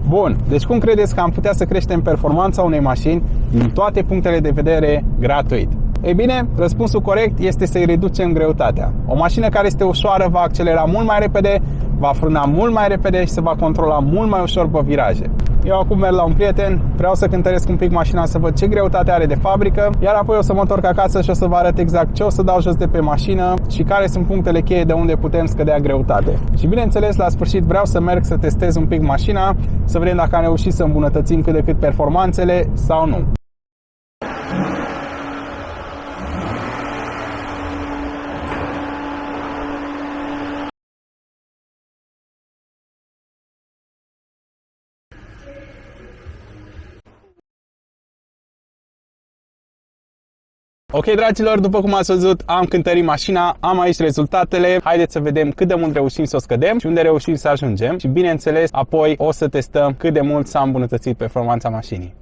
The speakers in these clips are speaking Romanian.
Bun, deci cum credeți că am putea să creștem performanța unei mașini din toate punctele de vedere gratuit? Ei bine, răspunsul corect este să-i reducem greutatea. O mașină care este ușoară va accelera mult mai repede, va frâna mult mai repede și se va controla mult mai ușor pe viraje. Eu acum merg la un prieten, vreau să cântăresc un pic mașina să văd ce greutate are de fabrică, iar apoi o să mă întorc acasă și o să vă arăt exact ce o să dau jos de pe mașină și care sunt punctele cheie de unde putem scădea greutate. Și bineînțeles, la sfârșit vreau să merg să testez un pic mașina, să vedem dacă am reușit să îmbunătățim cât de cât performanțele sau nu. Ok, dragilor, după cum ați văzut, am cântărit mașina, am aici rezultatele. Haideți să vedem cât de mult reușim să o scădem și unde reușim să ajungem. Și bineînțeles, apoi o să testăm cât de mult s-a îmbunătățit performanța mașinii.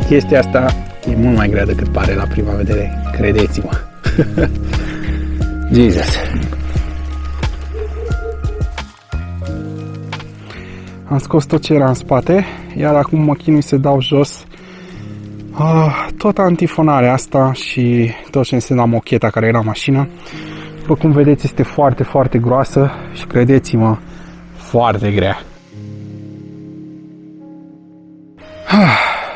Chestia asta e mult mai grea decât pare la prima vedere, credeți-mă. Jesus. Am scos tot ce era în spate, iar acum mă chinui să dau jos tot antifonarea asta și tot ce însemna mocheta care era în mașină. După cum vedeți, este foarte, foarte groasă și credeți-mă, foarte grea.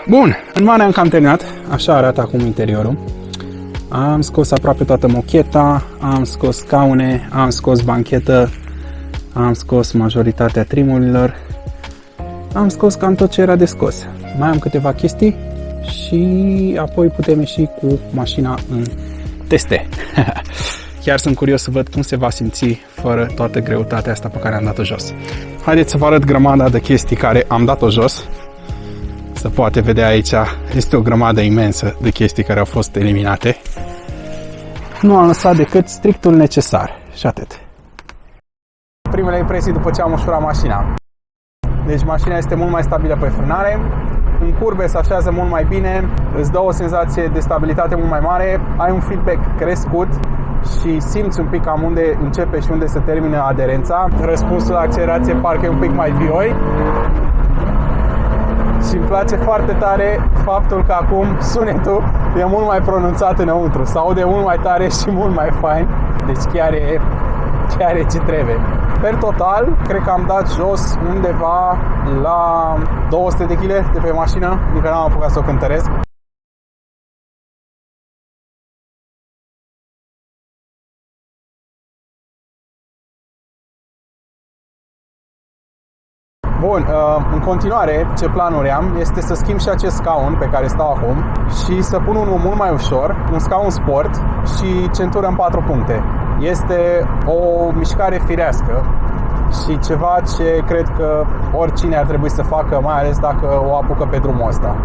Bun, în mare am cam terminat, așa arată acum interiorul. Am scos aproape toată mocheta, am scos scaune, am scos banchetă, am scos majoritatea trimurilor, am scos cam tot ce era de scos. Mai am câteva chestii și apoi putem ieși cu mașina în teste. Chiar sunt curios să văd cum se va simți fără toată greutatea asta pe care am dat-o jos. Haideți să vă arăt grămada de chestii care am dat-o jos. Se poate vedea aici, este o grămadă imensă de chestii care au fost eliminate. Nu am lăsat decât strictul necesar și atât. Primele impresii după ce am ușurat mașina. Deci mașina este mult mai stabilă pe frânare, în curbe se așează mult mai bine, îți dă o senzație de stabilitate mult mai mare, ai un feedback crescut și simți un pic cam unde începe și unde se termină aderența. Răspunsul la accelerație parcă e un pic mai vioi. Și îmi place foarte tare faptul că acum sunetul e mult mai pronunțat înăuntru. Se aude mult mai tare și mult mai fain. Deci chiar e ce trebuie. Per total, cred că am dat jos undeva la 200 de kg de pe mașină, adică n-am apucat să o cântăresc. Bun, în continuare, ce planuri am este să schimb și acest scaun pe care stau acum și să pun unul mult mai ușor, un scaun sport și centură în 4 puncte. Este o mișcare firească și ceva ce cred că oricine ar trebui să facă, mai ales dacă o apucă pe drumul ăsta.